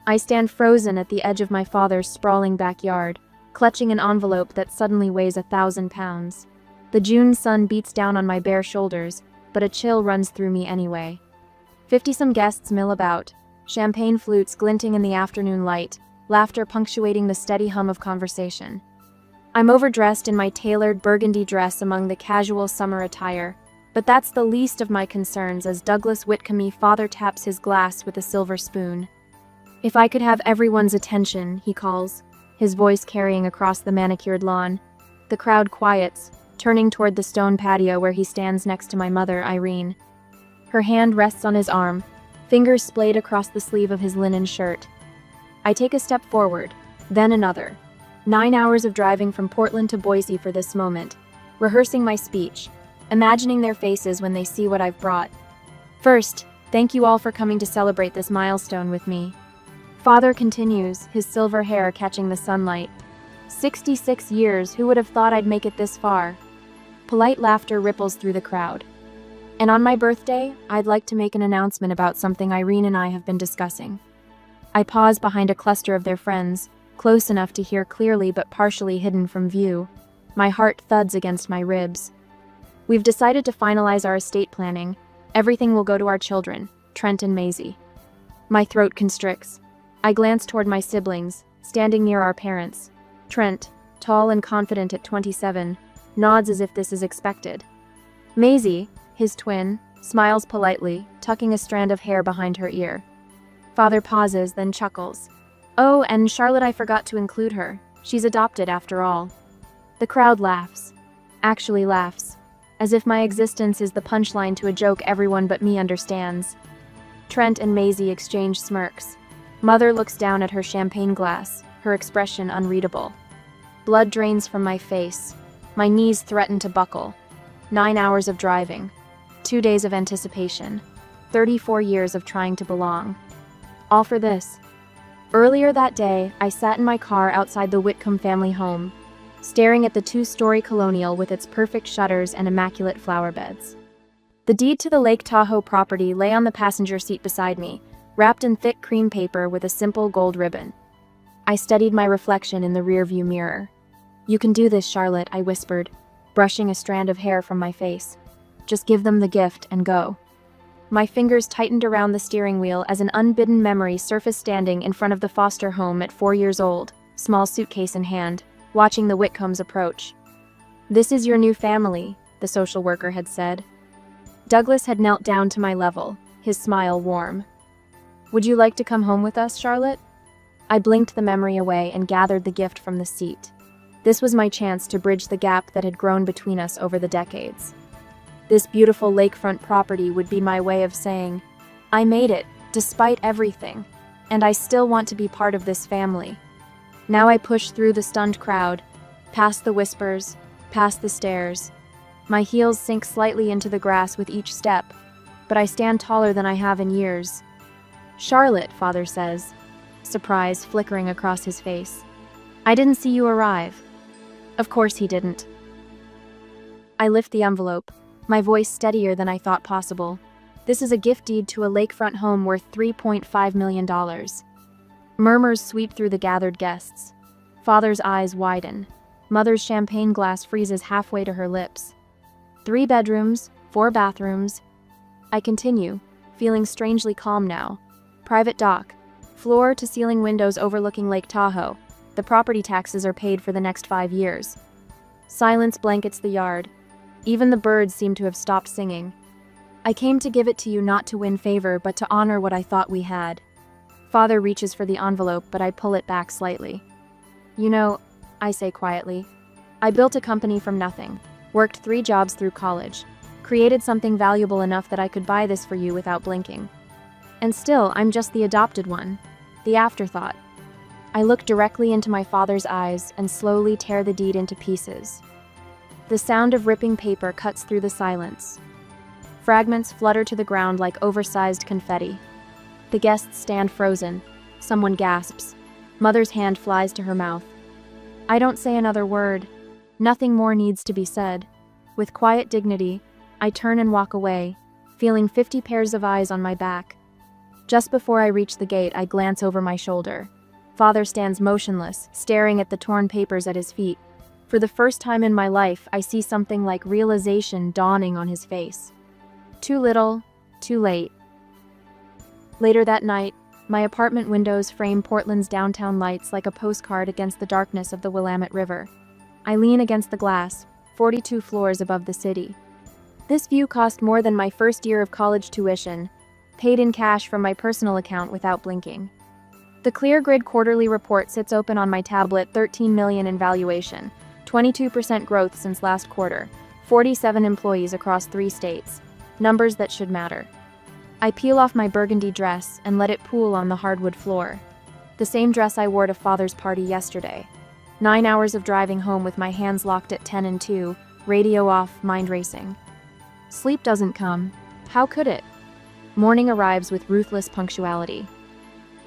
I stand frozen at the edge of my father's sprawling backyard, clutching an envelope that suddenly weighs 1,000 pounds. The June sun beats down on my bare shoulders, but a chill runs through me anyway. 50-some guests mill about, champagne flutes glinting in the afternoon light, laughter punctuating the steady hum of conversation. I'm overdressed in my tailored burgundy dress among the casual summer attire, but that's the least of my concerns as Douglas Whitcomb father taps his glass with a silver spoon. "If I could have everyone's attention," he calls, his voice carrying across the manicured lawn. The crowd quiets, turning toward the stone patio where he stands next to my mother, Irene. Her hand rests on his arm, fingers splayed across the sleeve of his linen shirt. I take a step forward, then another. 9 hours of driving from Portland to Boise for this moment, rehearsing my speech, imagining their faces when they see what I've brought. First, thank you all for coming to celebrate this milestone with me. Father continues, his silver hair catching the sunlight. 66 years, who would have thought I'd make it this far? Polite laughter ripples through the crowd. And on my birthday, I'd like to make an announcement about something Irene and I have been discussing. I pause behind a cluster of their friends, close enough to hear clearly but partially hidden from view. My heart thuds against my ribs. We've decided to finalize our estate planning. Everything will go to our children, Trent and Maisie. My throat constricts. I glance toward my siblings, standing near our parents. Trent, tall and confident at 27, nods as if this is expected. Maisie, his twin, smiles politely, tucking a strand of hair behind her ear. Father pauses, then chuckles. "Oh, and Charlotte, I forgot to include her. She's adopted after all." The crowd laughs. Actually laughs. As if my existence is the punchline to a joke everyone but me understands. Trent and Maisie exchange smirks. Mother looks down at her champagne glass, her expression unreadable. Blood drains from my face. My knees threaten to buckle. 9 hours of driving. 2 days of anticipation. 34 years of trying to belong. All for this. Earlier that day, I sat in my car outside the Whitcomb family home, staring at the 2-story colonial with its perfect shutters and immaculate flower beds. The deed to the Lake Tahoe property lay on the passenger seat beside me, wrapped in thick cream paper with a simple gold ribbon. I studied my reflection in the rearview mirror. "You can do this, Charlotte," I whispered, brushing a strand of hair from my face. "Just give them the gift and go." My fingers tightened around the steering wheel as an unbidden memory surfaced standing in front of the foster home at 4 years old, small suitcase in hand, watching the Whitcombs approach. "This is your new family," the social worker had said. Douglas had knelt down to my level, his smile warm. "Would you like to come home with us, Charlotte?" I blinked the memory away and gathered the gift from the seat. This was my chance to bridge the gap that had grown between us over the decades. This beautiful lakefront property would be my way of saying, "I made it, despite everything, and I still want to be part of this family." Now I push through the stunned crowd, past the whispers, past the stares. My heels sink slightly into the grass with each step, but I stand taller than I have in years. "Charlotte," Father says, surprise flickering across his face. "I didn't see you arrive." Of course he didn't. I lift the envelope, my voice steadier than I thought possible. This is a gift deed to a lakefront home worth $3.5 million. Murmurs sweep through the gathered guests. Father's eyes widen. Mother's champagne glass freezes halfway to her lips. 3 bedrooms, 4 bathrooms. I continue, feeling strangely calm now. Private dock. Floor-to-ceiling windows overlooking Lake Tahoe. The property taxes are paid for the next 5 years. Silence blankets the yard. Even the birds seem to have stopped singing. I came to give it to you not to win favor, but to honor what I thought we had. Father reaches for the envelope, but I pull it back slightly. "You know," I say quietly, "I built a company from nothing, worked 3 jobs through college, created something valuable enough that I could buy this for you without blinking. And still, I'm just the adopted one, the afterthought." I look directly into my father's eyes and slowly tear the deed into pieces. The sound of ripping paper cuts through the silence. Fragments flutter to the ground like oversized confetti. The guests stand frozen. Someone gasps. Mother's hand flies to her mouth. I don't say another word. Nothing more needs to be said. With quiet dignity, I turn and walk away, feeling 50 pairs of eyes on my back. Just before I reach the gate, I glance over my shoulder. Father stands motionless, staring at the torn papers at his feet. For the first time in my life, I see something like realization dawning on his face. Too little, too late. Later that night, my apartment windows frame Portland's downtown lights like a postcard against the darkness of the Willamette River. I lean against the glass, 42 floors above the city. This view cost more than my first year of college tuition, paid in cash from my personal account without blinking. The ClearGrid quarterly report sits open on my tablet, 13 million in valuation, 22% growth since last quarter, 47 employees across 3 states. Numbers that should matter. I peel off my burgundy dress and let it pool on the hardwood floor. The same dress I wore to Father's party yesterday. 9 hours of driving home with my hands locked at 10 and 2, radio off, mind racing. Sleep doesn't come. How could it? Morning arrives with ruthless punctuality.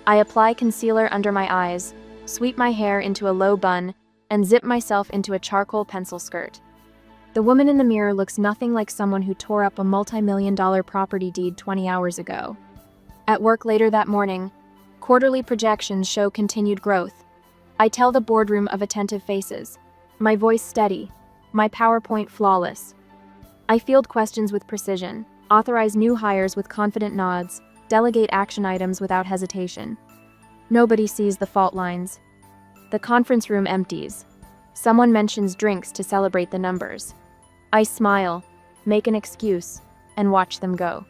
I apply concealer under my eyes, sweep my hair into a low bun, and zip myself into a charcoal pencil skirt. The woman in the mirror looks nothing like someone who tore up a multi-million-dollar property deed 20 hours ago. At work later that morning, quarterly projections show continued growth. I tell the boardroom of attentive faces, my voice steady, my PowerPoint flawless. I field questions with precision, authorize new hires with confident nods, delegate action items without hesitation. Nobody sees the fault lines. The conference room empties. Someone mentions drinks to celebrate the numbers. I smile, make an excuse, and watch them go.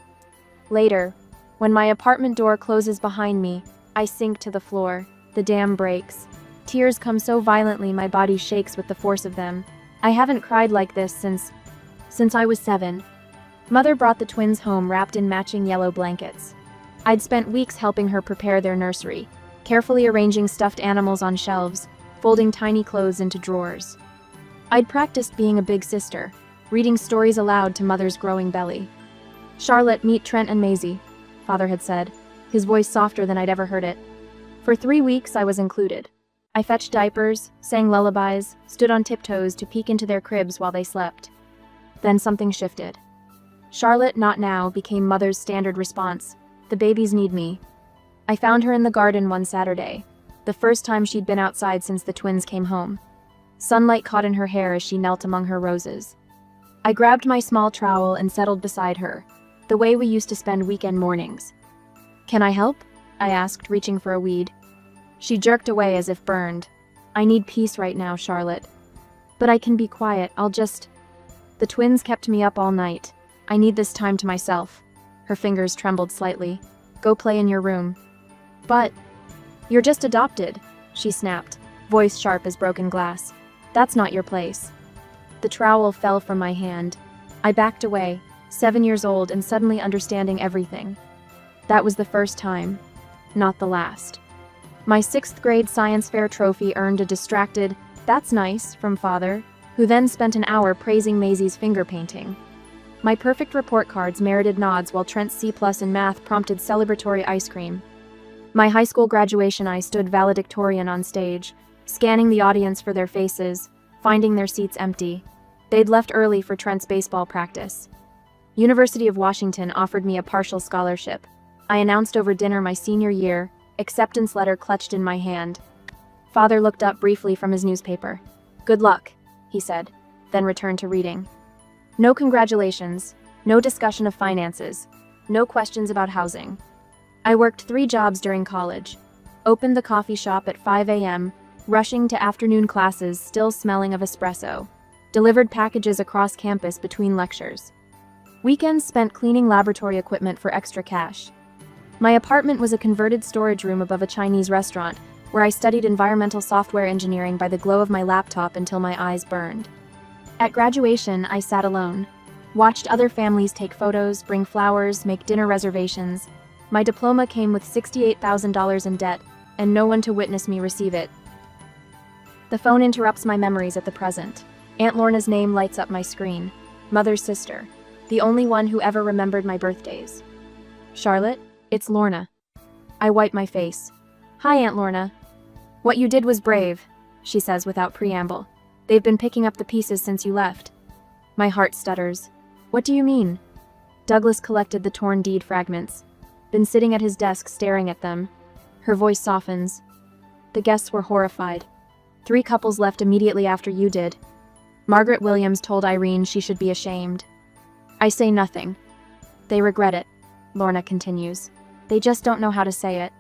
Later, when my apartment door closes behind me, I sink to the floor. The dam breaks. Tears come so violently my body shakes with the force of them. I haven't cried like this since I was 7. Mother brought the twins home wrapped in matching yellow blankets. I'd spent weeks helping her prepare their nursery, carefully arranging stuffed animals on shelves, folding tiny clothes into drawers. I'd practiced being a big sister, reading stories aloud to Mother's growing belly. "Charlotte, meet Trent and Maisie," Father had said, his voice softer than I'd ever heard it. For 3 weeks I was included. I fetched diapers, sang lullabies, stood on tiptoes to peek into their cribs while they slept. Then something shifted. "Charlotte, not now," became Mother's standard response. "The babies need me." I found her in the garden one Saturday, the first time she'd been outside since the twins came home. Sunlight caught in her hair as she knelt among her roses. I grabbed my small trowel and settled beside her, the way we used to spend weekend mornings. "Can I help?" I asked, reaching for a weed. She jerked away as if burned. "I need peace right now, Charlotte. But I can be quiet, The twins kept me up all night. I need this time to myself." Her fingers trembled slightly. "Go play in your room." "But you're just adopted," she snapped, voice sharp as broken glass. "That's not your place." The trowel fell from my hand. I backed away, 7 years old and suddenly understanding everything. That was the first time, not the last. My 6th grade science fair trophy earned a distracted, "That's nice," from Father, who then spent an hour praising Maisie's finger painting. My perfect report cards merited nods while Trent's C+ in math prompted celebratory ice cream. My high school graduation I stood valedictorian on stage, scanning the audience for their faces, finding their seats empty. They'd left early for Trent's baseball practice. University of Washington offered me a partial scholarship. I announced over dinner my senior year, acceptance letter clutched in my hand. Father looked up briefly from his newspaper. "Good luck," he said, then returned to reading. No congratulations, no discussion of finances, no questions about housing. I worked 3 jobs during college. Opened the coffee shop at 5 a.m., rushing to afternoon classes still smelling of espresso. Delivered packages across campus between lectures. Weekends spent cleaning laboratory equipment for extra cash. My apartment was a converted storage room above a Chinese restaurant, where I studied environmental software engineering by the glow of my laptop until my eyes burned. At graduation, I sat alone. Watched other families take photos, bring flowers, make dinner reservations. My diploma came with $68,000 in debt, and no one to witness me receive it. The phone interrupts my memories at the present. Aunt Lorna's name lights up my screen. Mother's sister. The only one who ever remembered my birthdays. "Charlotte, it's Lorna." I wipe my face. "Hi, Aunt Lorna." "What you did was brave," she says without preamble. "They've been picking up the pieces since you left." My heart stutters. "What do you mean?" Douglas collected the torn deed fragments. been sitting at his desk staring at them. Her voice softens. The guests were horrified. 3 couples left immediately after you did. Margaret Williams told Irene she should be ashamed. I say nothing. They regret it, Lorna continues. They just don't know how to say it.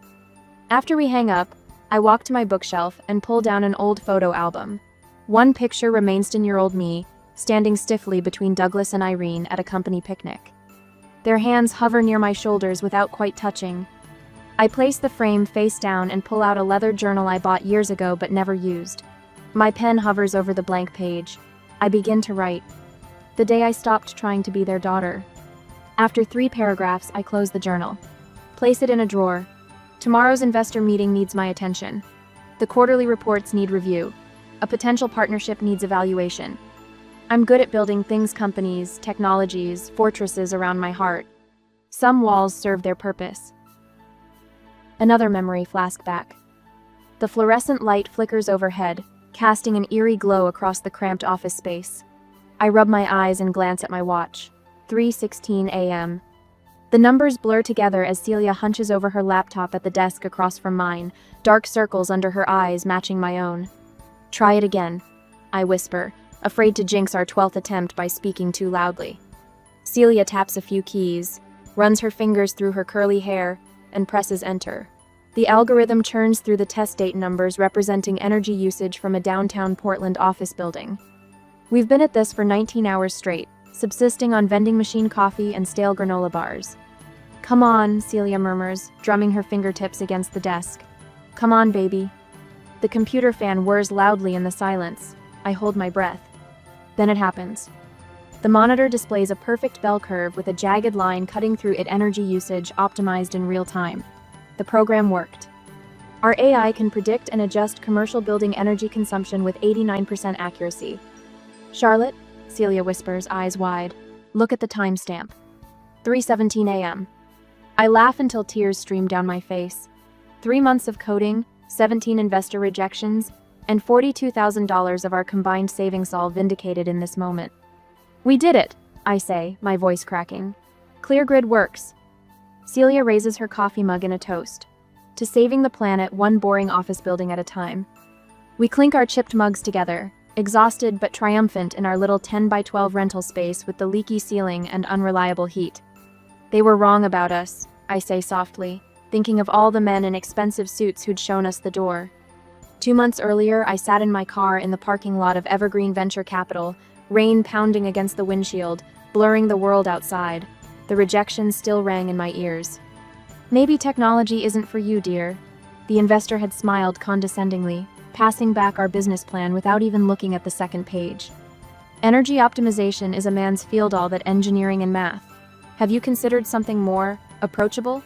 After we hang up, I walk to my bookshelf and pull down an old photo album. One picture remains 10-year-old me, standing stiffly between Douglas and Irene at a company picnic. Their hands hover near my shoulders without quite touching. I place the frame face down and pull out a leather journal I bought years ago but never used. My pen hovers over the blank page. I begin to write. The day I stopped trying to be their daughter. After 3 paragraphs, I close the journal. Place it in a drawer. Tomorrow's investor meeting needs my attention. The quarterly reports need review. A potential partnership needs evaluation. I'm good at building things, companies, technologies, fortresses around my heart. Some walls serve their purpose. Another memory flashed back. The fluorescent light flickers overhead, casting an eerie glow across the cramped office space. I rub my eyes and glance at my watch. 3:16 a.m. The numbers blur together as Celia hunches over her laptop at the desk across from mine, dark circles under her eyes matching my own. Try it again, I whisper, afraid to jinx our 12th attempt by speaking too loudly. Celia taps a few keys, runs her fingers through her curly hair, and presses enter. The algorithm churns through the test date numbers representing energy usage from a downtown Portland office building. We've been at this for 19 hours straight, subsisting on vending machine coffee and stale granola bars. Come on, Celia murmurs, drumming her fingertips against the desk. Come on, baby. The computer fan whirs loudly in the silence. I hold my breath. Then it happens. The monitor displays a perfect bell curve with a jagged line cutting through it, energy usage optimized in real time. The program worked. Our AI can predict and adjust commercial building energy consumption with 89% accuracy. Charlotte, Celia whispers, eyes wide. Look at the timestamp. 3:17 a.m. I laugh until tears stream down my face. 3 months of coding, 17 investor rejections, and $42,000 of our combined savings all vindicated in this moment. We did it, I say, my voice cracking. ClearGrid works. Celia raises her coffee mug in a toast. To saving the planet one boring office building at a time. We clink our chipped mugs together, exhausted but triumphant in our little 10 by 12 rental space with the leaky ceiling and unreliable heat. They were wrong about us, I say softly, thinking of all the men in expensive suits who'd shown us the door. 2 months earlier, I sat in my car in the parking lot of Evergreen Venture Capital, rain pounding against the windshield, blurring the world outside. The rejection still rang in my ears. Maybe technology isn't for you, dear. The investor had smiled condescendingly, passing back our business plan without even looking at the second page. Energy optimization is a man's field, all that engineering and math. Have you considered something more approachable?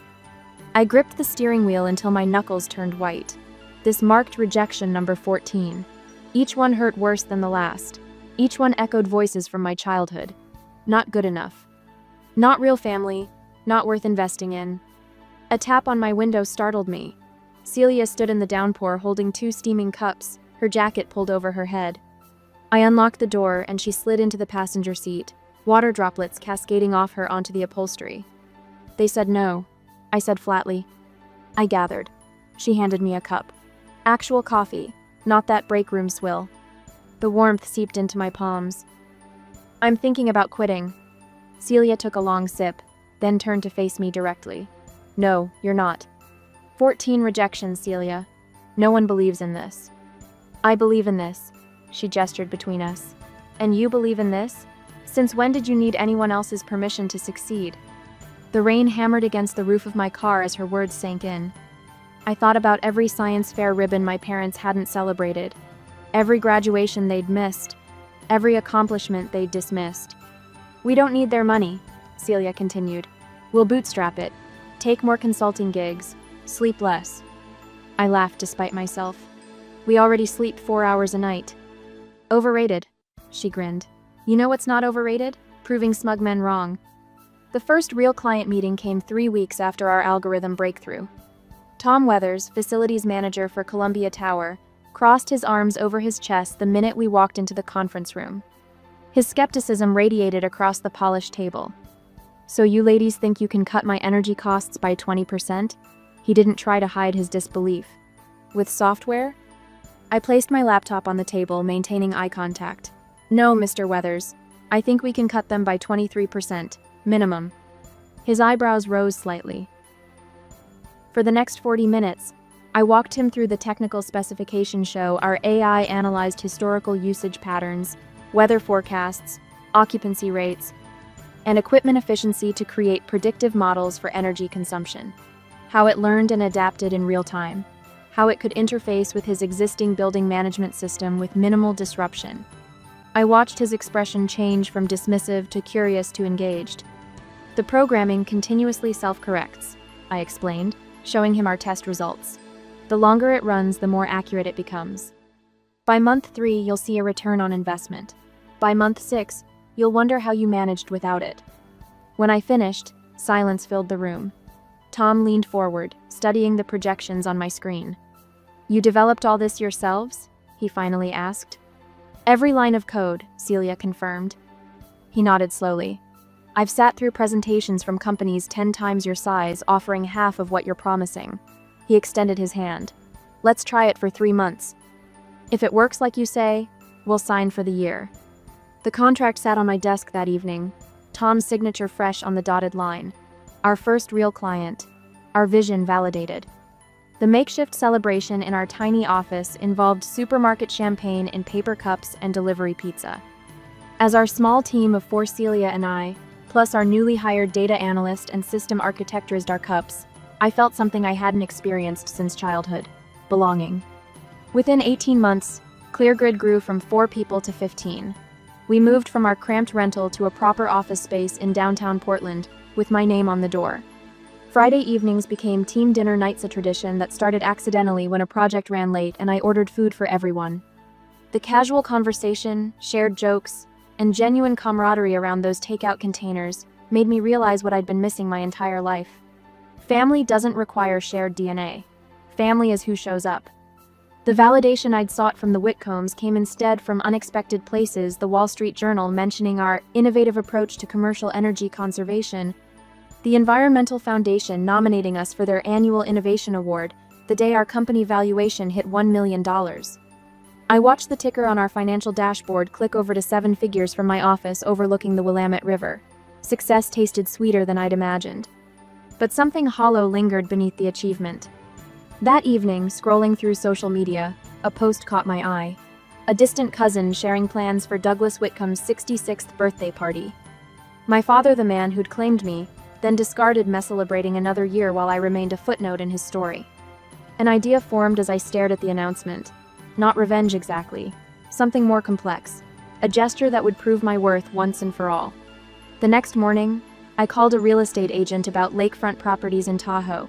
I gripped the steering wheel until my knuckles turned white. This marked rejection number 14. Each one hurt worse than the last. Each one echoed voices from my childhood. Not good enough. Not real family. Not worth investing in. A tap on my window startled me. Celia stood in the downpour holding 2 steaming cups, her jacket pulled over her head. I unlocked the door and she slid into the passenger seat, water droplets cascading off her onto the upholstery. They said no, I said flatly. I gathered. She handed me a cup. Actual coffee, not that break room swill. The warmth seeped into my palms. I'm thinking about quitting. Celia took a long sip, then turned to face me directly. No, you're not. 14 rejections, Celia. No one believes in this. I believe in this, she gestured between us. And you believe in this? Since when did you need anyone else's permission to succeed? The rain hammered against the roof of my car as her words sank in. I thought about every science fair ribbon my parents hadn't celebrated, every graduation they'd missed, every accomplishment they'd dismissed. We don't need their money, Celia continued. We'll bootstrap it, take more consulting gigs, sleep less. I laughed despite myself. We already sleep 4 hours a night. Overrated, she grinned. You know what's not overrated? Proving smug men wrong. The first real client meeting came 3 weeks after our algorithm breakthrough. Tom Weathers, facilities manager for Columbia Tower, crossed his arms over his chest the minute we walked into the conference room. His skepticism radiated across the polished table. So you ladies think you can cut my energy costs by 20%? He didn't try to hide his disbelief. With software? I placed my laptop on the table, maintaining eye contact. No, Mr. Weathers. I think we can cut them by 23%, minimum. His eyebrows rose slightly. For the next 40 minutes, I walked him through the technical specification show. Our AI analyzed historical usage patterns, weather forecasts, occupancy rates, and equipment efficiency to create predictive models for energy consumption. How it learned and adapted in real time. How it could interface with his existing building management system with minimal disruption. I watched his expression change from dismissive to curious to engaged. The programming continuously self-corrects, I explained, showing him our test results. The longer it runs, the more accurate it becomes. By month 3, you'll see a return on investment. By month 6, you'll wonder how you managed without it. When I finished, silence filled the room. Tom leaned forward, studying the projections on my screen. You developed all this yourselves? He finally asked. Every line of code, Celia confirmed. He nodded slowly. I've sat through presentations from companies 10 times your size offering half of what you're promising. He extended his hand. Let's try it for 3 months. If it works like you say, we'll sign for the year. The contract sat on my desk that evening, Tom's signature fresh on the dotted line. Our first real client. Our vision validated. The makeshift celebration in our tiny office involved supermarket champagne in paper cups and delivery pizza. As our small team of 4, Celia and I, plus our newly hired data analyst and system architect raised our cups, I felt something I hadn't experienced since childhood: belonging. Within 18 months, ClearGrid grew from 4 people to 15. We moved from our cramped rental to a proper office space in downtown Portland, with my name on the door. Friday evenings became team dinner nights, a tradition that started accidentally when a project ran late and I ordered food for everyone. The casual conversation, shared jokes, and genuine camaraderie around those takeout containers made me realize what I'd been missing my entire life. Family doesn't require shared DNA. Family is who shows up. The validation I'd sought from the Whitcombs came instead from unexpected places: the Wall Street Journal mentioning our innovative approach to commercial energy conservation, the Environmental Foundation nominating us for their annual Innovation Award the day our company valuation hit $1 million. I watched the ticker on our financial dashboard click over to 7 figures from my office overlooking the Willamette River. Success tasted sweeter than I'd imagined. But something hollow lingered beneath the achievement. That evening, scrolling through social media, a post caught my eye. A distant cousin sharing plans for Douglas Whitcomb's 66th birthday party. My father, the man who'd claimed me, then discarded me, celebrating another year while I remained a footnote in his story. An idea formed as I stared at the announcement. Not revenge exactly. Something more complex. A gesture that would prove my worth once and for all. The next morning, I called a real estate agent about lakefront properties in Tahoe.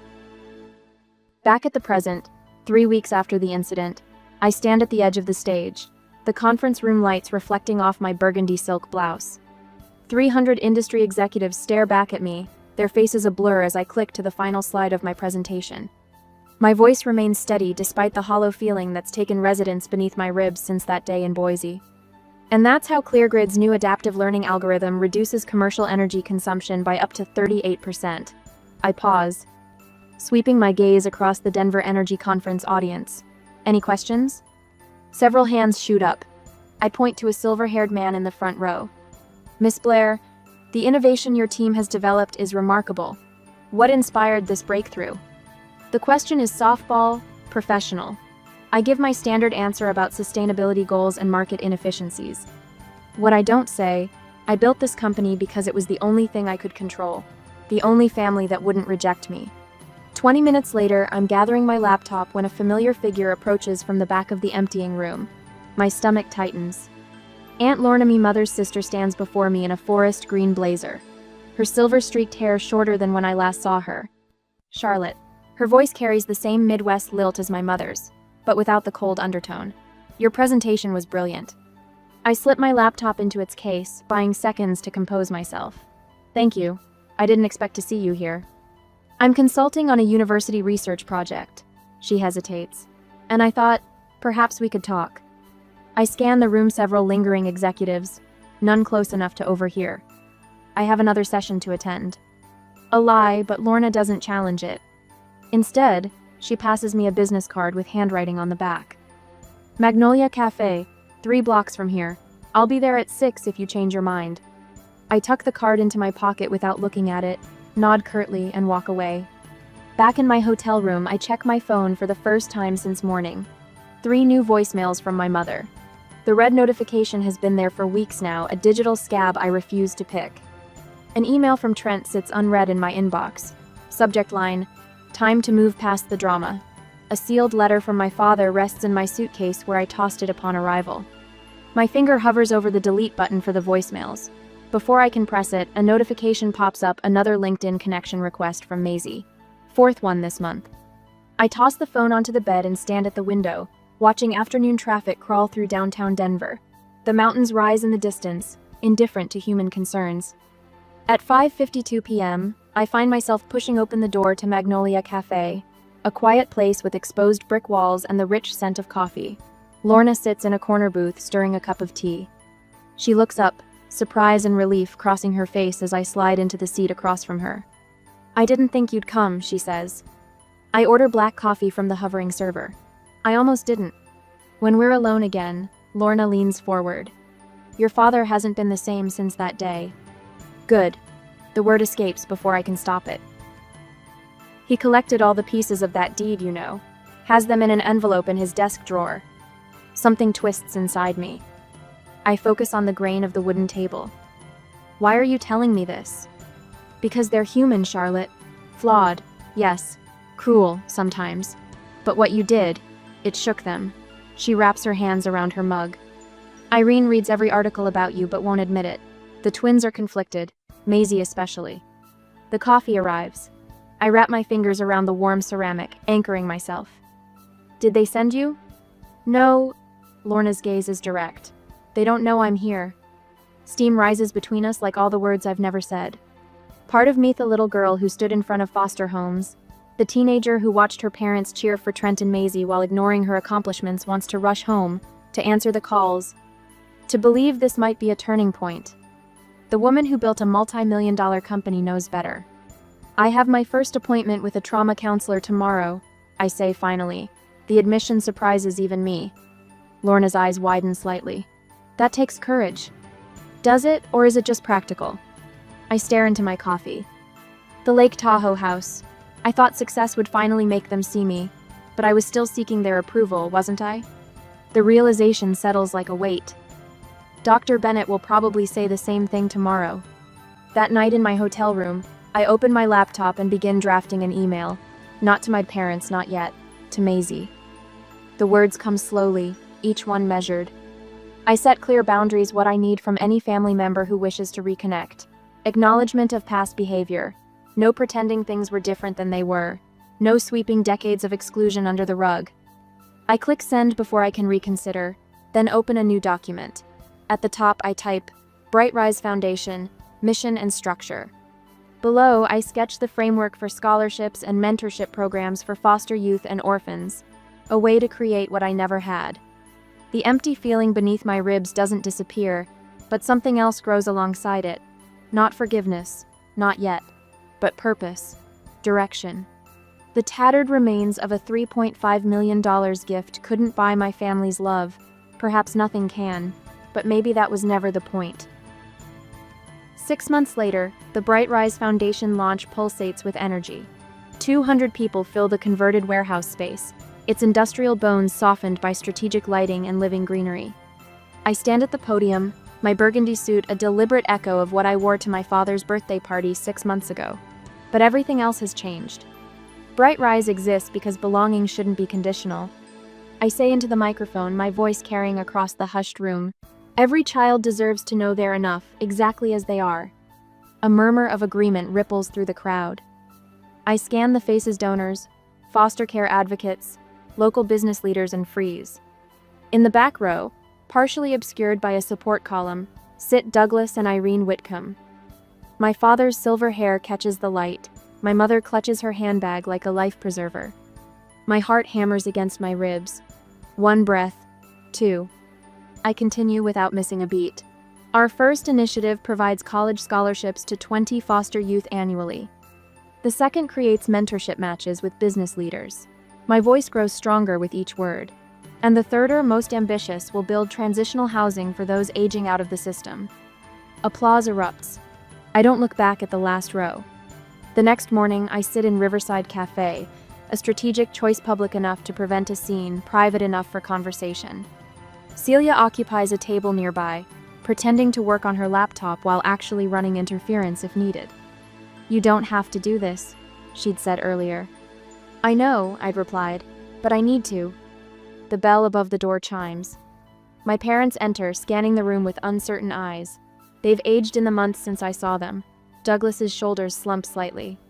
Back at the present, 3 weeks after the incident, I stand at the edge of the stage, the conference room lights reflecting off my burgundy silk blouse. 300 industry executives stare back at me, their faces a blur as I click to the final slide of my presentation. My voice remains steady despite the hollow feeling that's taken residence beneath my ribs since that day in Boise. And that's how ClearGrid's new adaptive learning algorithm reduces commercial energy consumption by up to 38%. I pause, sweeping my gaze across the Denver Energy Conference audience. Any questions? Several hands shoot up. I point to a silver-haired man in the front row. Miss Blair, the innovation your team has developed is remarkable. What inspired this breakthrough? The question is softball, professional. I give my standard answer about sustainability goals and market inefficiencies. What I don't say, I built this company because it was the only thing I could control, the only family that wouldn't reject me. 20 minutes later, I'm gathering my laptop when a familiar figure approaches from the back of the emptying room. My stomach tightens. Aunt Lorna, me mother's sister, stands before me in a forest green blazer. Her silver-streaked hair shorter than when I last saw her. Charlotte. Her voice carries the same Midwest lilt as my mother's, but without the cold undertone. Your presentation was brilliant. I slipped my laptop into its case, buying seconds to compose myself. Thank you. I didn't expect to see you here. I'm consulting on a university research project. She hesitates. And I thought, perhaps we could talk. I scan the room, several lingering executives, none close enough to overhear. I have another session to attend. A lie, but Lorna doesn't challenge it. Instead, she passes me a business card with handwriting on the back. Magnolia Cafe, 3 blocks from here. I'll be there at 6 if you change your mind. I tuck the card into my pocket without looking at it, nod curtly, and walk away. Back in my hotel room, I check my phone for the first time since morning. 3 new voicemails from my mother. The red notification has been there for weeks now, a digital scab I refuse to pick. An email from Trent sits unread in my inbox. Subject line, "Time to move past the drama." A sealed letter from my father rests in my suitcase where I tossed it upon arrival. My finger hovers over the delete button for the voicemails. Before I can press it, a notification pops up, another LinkedIn connection request from Maisie. 4th one this month. I toss the phone onto the bed and stand at the window, watching afternoon traffic crawl through downtown Denver. The mountains rise in the distance, indifferent to human concerns. At 5:52 p.m., I find myself pushing open the door to Magnolia Cafe, a quiet place with exposed brick walls and the rich scent of coffee. Lorna sits in a corner booth, stirring a cup of tea. She looks up, surprise and relief crossing her face as I slide into the seat across from her. "I didn't think you'd come," she says. I order black coffee from the hovering server. I almost didn't. When we're alone again, Lorna leans forward. "Your father hasn't been the same since that day." Good. The word escapes before I can stop it. "He collected all the pieces of that deed, you know. Has them in an envelope in his desk drawer." Something twists inside me. I focus on the grain of the wooden table. "Why are you telling me this?" "Because they're human, Charlotte. Flawed, yes. Cruel, sometimes. But what you did, it shook them." She wraps her hands around her mug. "Irene reads every article about you but won't admit it. The twins are conflicted, Maisie especially." The coffee arrives. I wrap my fingers around the warm ceramic, anchoring myself. "Did they send you?" "No." Lorna's gaze is direct. "They don't know I'm here." Steam rises between us like all the words I've never said. Part of me, the little girl who stood in front of foster homes, the teenager who watched her parents cheer for Trent and Maisie while ignoring her accomplishments, wants to rush home, to answer the calls, to believe this might be a turning point. The woman who built a multi-million-dollar company knows better. "I have my first appointment with a trauma counselor tomorrow," I say finally. The admission surprises even me. Lorna's eyes widen slightly. "That takes courage." "Does it, or is it just practical?" I stare into my coffee. The Lake Tahoe house. I thought success would finally make them see me, but I was still seeking their approval, wasn't I? The realization settles like a weight. Dr. Bennett will probably say the same thing tomorrow. That night in my hotel room, I open my laptop and begin drafting an email. Not to my parents, not yet. To Maisie. The words come slowly, each one measured. I set clear boundaries, what I need from any family member who wishes to reconnect. Acknowledgement of past behavior. No pretending things were different than they were. No sweeping decades of exclusion under the rug. I click send before I can reconsider, then open a new document. At the top I type, Bright Rise Foundation, Mission and Structure. Below, I sketch the framework for scholarships and mentorship programs for foster youth and orphans. A way to create what I never had. The empty feeling beneath my ribs doesn't disappear, but something else grows alongside it. Not forgiveness, not yet, but purpose, direction. The tattered remains of a $3.5 million gift couldn't buy my family's love. Perhaps nothing can, but maybe that was never the point. 6 months later, the Bright Rise Foundation launch pulsates with energy. 200 people fill the converted warehouse space, its industrial bones softened by strategic lighting and living greenery. I stand at the podium, my burgundy suit a deliberate echo of what I wore to my father's birthday party 6 months ago. But everything else has changed. Bright Rise exists because belonging shouldn't be conditional. I say into the microphone, my voice carrying across the hushed room, every child deserves to know they're enough, exactly as they are. A murmur of agreement ripples through the crowd. I scan the faces, donors, foster care advocates, local business leaders, and freeze. In the back row, partially obscured by a support column, sit Douglas and Irene Whitcomb. My father's silver hair catches the light. My mother clutches her handbag like a life preserver. My heart hammers against my ribs. 1 breath. 2. I continue without missing a beat. Our first initiative provides college scholarships to 20 foster youth annually. The second creates mentorship matches with business leaders. My voice grows stronger with each word. And the third, most ambitious, will build transitional housing for those aging out of the system. Applause erupts. I don't look back at the last row. The next morning, I sit in Riverside Cafe, a strategic choice public enough to prevent a scene, private enough for conversation. Celia occupies a table nearby, pretending to work on her laptop while actually running interference if needed. "You don't have to do this," she'd said earlier. "I know," I'd replied, "but I need to." The bell above the door chimes. My parents enter, scanning the room with uncertain eyes. They've aged in the months since I saw them. Douglas's shoulders slump slightly.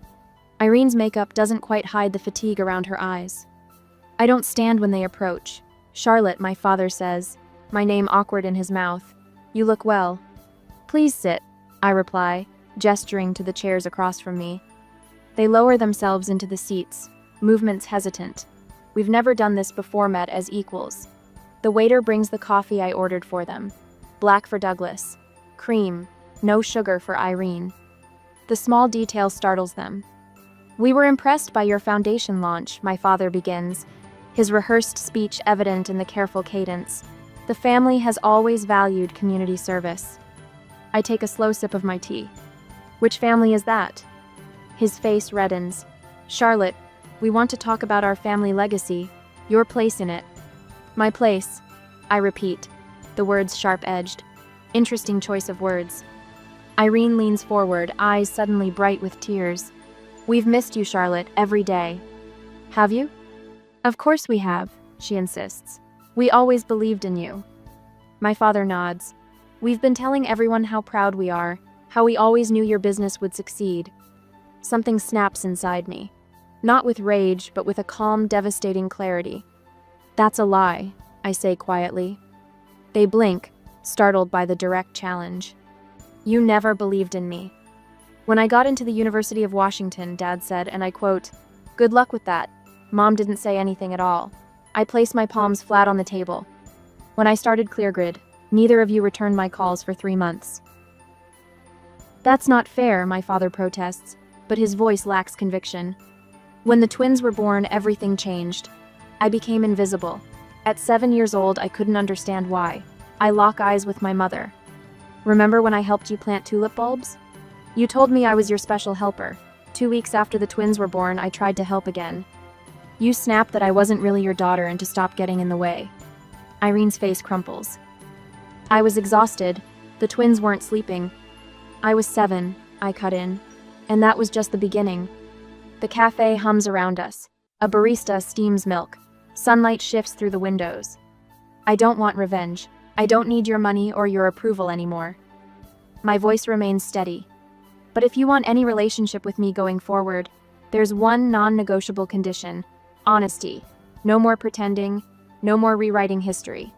Irene's makeup doesn't quite hide the fatigue around her eyes. I don't stand when they approach. "Charlotte," my father says, my name awkward in his mouth. "You look well." "Please sit," I reply, gesturing to the chairs across from me. They lower themselves into the seats, movements hesitant. We've never done this before, met as equals. The waiter brings the coffee I ordered for them. Black for Douglas. Cream. No sugar for Irene. The small detail startles them. "We were impressed by your foundation launch," my father begins, his rehearsed speech evident in the careful cadence. "The family has always valued community service." I take a slow sip of my tea. "Which family is that?" His face reddens. "Charlotte, we want to talk about our family legacy, your place in it." "My place," I repeat, the words sharp-edged. Interesting choice of words. Irene leans forward, eyes suddenly bright with tears. "We've missed you, Charlotte, every day." "Have you?" "Of course we have," she insists. "We always believed in you." My father nods. "We've been telling everyone how proud we are, how we always knew your business would succeed." Something snaps inside me. Not with rage, but with a calm, devastating clarity. "That's a lie," I say quietly. They blink, startled by the direct challenge. "You never believed in me." "When I got into the University of Washington," Dad said, and I quote, "Good luck with that." Mom didn't say anything at all. I placed my palms flat on the table. "When I started ClearGrid, neither of you returned my calls for 3 months." "That's not fair," my father protests, but his voice lacks conviction. "When the twins were born, everything changed. I became invisible. At 7 years old, I couldn't understand why. I lock eyes with my mother. Remember when I helped you plant tulip bulbs? You told me I was your special helper. 2 weeks after the twins were born, I tried to help again. You snapped that I wasn't really your daughter and to stop getting in the way." Irene's face crumples. "I was exhausted. The twins weren't sleeping. I was 7, I cut in. And that was just the beginning." The cafe hums around us. A barista steams milk. Sunlight shifts through the windows. "I don't want revenge. I don't need your money or your approval anymore." My voice remains steady. "But if you want any relationship with me going forward, there's one non-negotiable condition: honesty. No more pretending, no more rewriting history."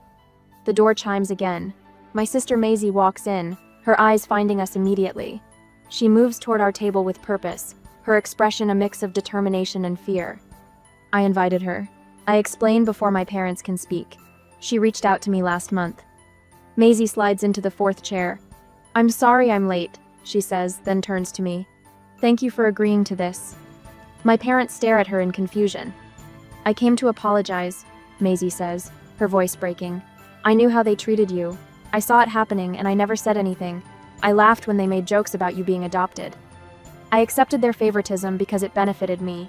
The door chimes again. My sister Maisie walks in, her eyes finding us immediately. She moves toward our table with purpose, her expression a mix of determination and fear. I invited her. I explain before my parents can speak. She reached out to me last month. Maisie slides into the 4th chair. "I'm sorry I'm late," she says, then turns to me. "Thank you for agreeing to this." My parents stare at her in confusion. "I came to apologize," Maisie says, her voice breaking. "I knew how they treated you. I saw it happening and I never said anything. I laughed when they made jokes about you being adopted. I accepted their favoritism because it benefited me."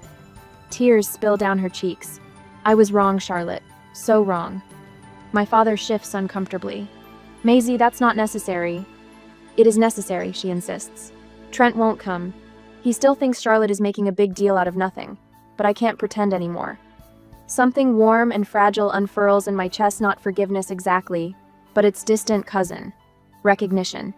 Tears spill down her cheeks. "I was wrong, Charlotte. So wrong." My father shifts uncomfortably. "Maisie, that's not necessary." "It is necessary," she insists. "Trent won't come. He still thinks Charlotte is making a big deal out of nothing, but I can't pretend anymore." Something warm and fragile unfurls in my chest, not forgiveness exactly, but its distant cousin. Recognition.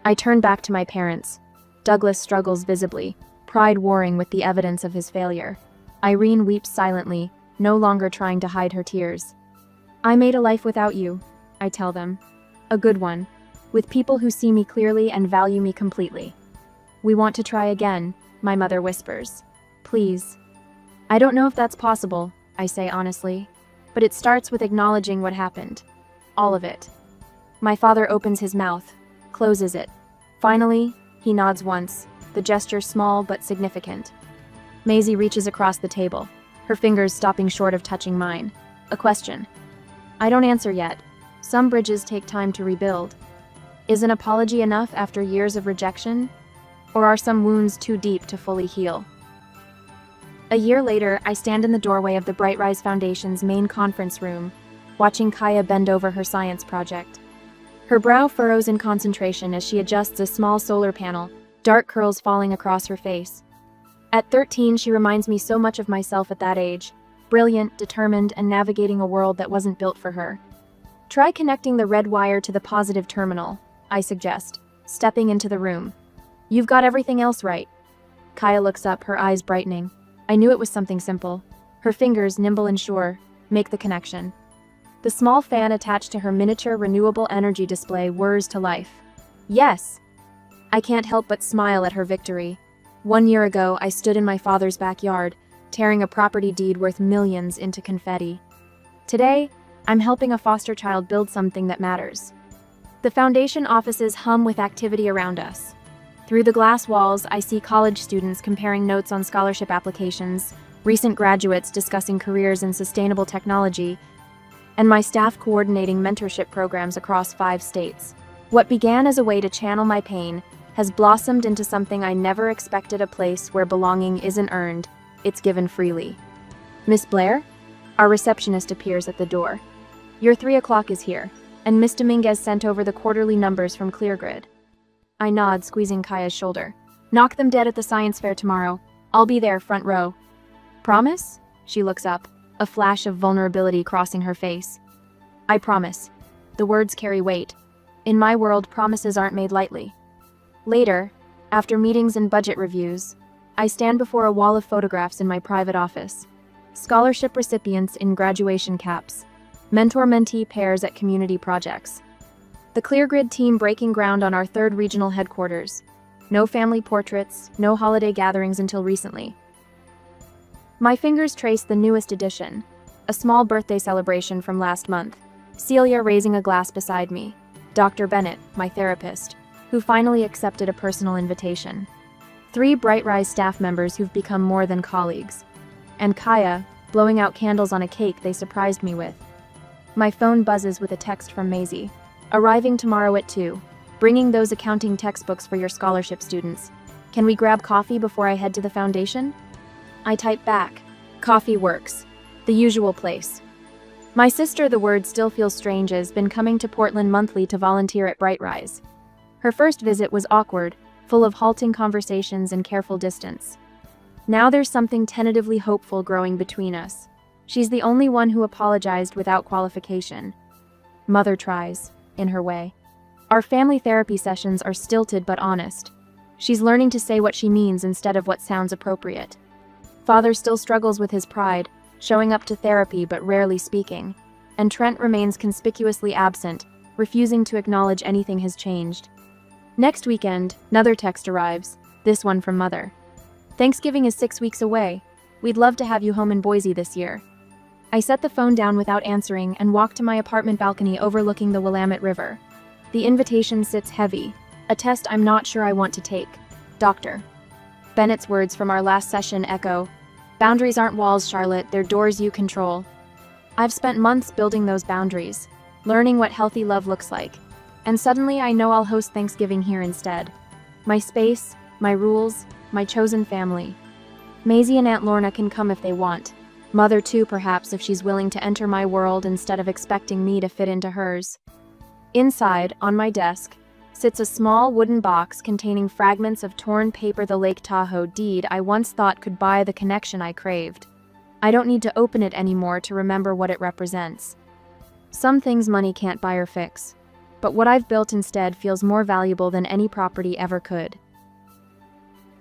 I turn back to my parents. Douglas struggles visibly, pride warring with the evidence of his failure. Irene weeps silently, no longer trying to hide her tears. "I made a life without you," I tell them. "A good one, with people who see me clearly and value me completely." "We want to try again," my mother whispers. "Please." "I don't know if that's possible," I say honestly, "but it starts with acknowledging what happened. All of it." My father opens his mouth, closes it. Finally, he nods once, the gesture small but significant. Maisie reaches across the table, her fingers stopping short of touching mine. A question. I don't answer yet. Some bridges take time to rebuild. Is an apology enough after years of rejection? Or are some wounds too deep to fully heal? A year later, I stand in the doorway of the Bright Rise Foundation's main conference room, watching Kaya bend over her science project. Her brow furrows in concentration as she adjusts a small solar panel, dark curls falling across her face. At 13, she reminds me so much of myself at that age, brilliant, determined, and navigating a world that wasn't built for her. Try connecting the red wire to the positive terminal, I suggest, stepping into the room. You've got everything else right. Kaya looks up, her eyes brightening. I knew it was something simple. Her fingers, nimble and sure, make the connection. The small fan attached to her miniature renewable energy display whirs to life. Yes! I can't help but smile at her victory. 1 year ago, I stood in my father's backyard, tearing a property deed worth millions into confetti. Today, I'm helping a foster child build something that matters. The foundation offices hum with activity around us. Through the glass walls, I see college students comparing notes on scholarship applications, recent graduates discussing careers in sustainable technology, and my staff coordinating mentorship programs across 5 states. What began as a way to channel my pain has blossomed into something I never expected, a place where belonging isn't earned, it's given freely. Miss Blair? Our receptionist appears at the door. Your 3 o'clock is here, and Miss Dominguez sent over the quarterly numbers from ClearGrid. I nod, squeezing Kaya's shoulder. Knock them dead at the science fair tomorrow. I'll be there, front row. Promise? She looks up, a flash of vulnerability crossing her face. I promise. The words carry weight. In my world, promises aren't made lightly. Later, after meetings and budget reviews, I stand before a wall of photographs in my private office. Scholarship recipients in graduation caps. Mentor-mentee pairs at community projects. The ClearGrid team breaking ground on our 3rd regional headquarters. No family portraits, no holiday gatherings until recently. My fingers trace the newest addition, a small birthday celebration from last month. Celia raising a glass beside me. Dr. Bennett, my therapist, who finally accepted a personal invitation. 3 Bright Rise staff members who've become more than colleagues. And Kaya, blowing out candles on a cake they surprised me with. My phone buzzes with a text from Maisie. Arriving tomorrow at 2. Bringing those accounting textbooks for your scholarship students. Can we grab coffee before I head to the foundation? I type back. Coffee works. The usual place. My sister, the word still feels strange, has been coming to Portland monthly to volunteer at Bright Rise. Her first visit was awkward, full of halting conversations and careful distance. Now there's something tentatively hopeful growing between us. She's the only one who apologized without qualification. Mother tries, in her way. Our family therapy sessions are stilted but honest. She's learning to say what she means instead of what sounds appropriate. Father still struggles with his pride, showing up to therapy but rarely speaking. And Trent remains conspicuously absent, refusing to acknowledge anything has changed. Next weekend, another text arrives, this one from Mother. Thanksgiving is 6 weeks away. We'd love to have you home in Boise this year. I set the phone down without answering and walk to my apartment balcony overlooking the Willamette River. The invitation sits heavy, a test I'm not sure I want to take. Dr. Bennett's words from our last session echo, "Boundaries aren't walls, Charlotte, they're doors you control." I've spent months building those boundaries, learning what healthy love looks like. And suddenly I know I'll host Thanksgiving here instead. My space, my rules, my chosen family. Maisie and Aunt Lorna can come if they want. Mother too, perhaps, if she's willing to enter my world instead of expecting me to fit into hers. Inside, on my desk, sits a small wooden box containing fragments of torn paper, the Lake Tahoe deed I once thought could buy the connection I craved. I don't need to open it anymore to remember what it represents. Some things money can't buy or fix, but what I've built instead feels more valuable than any property ever could.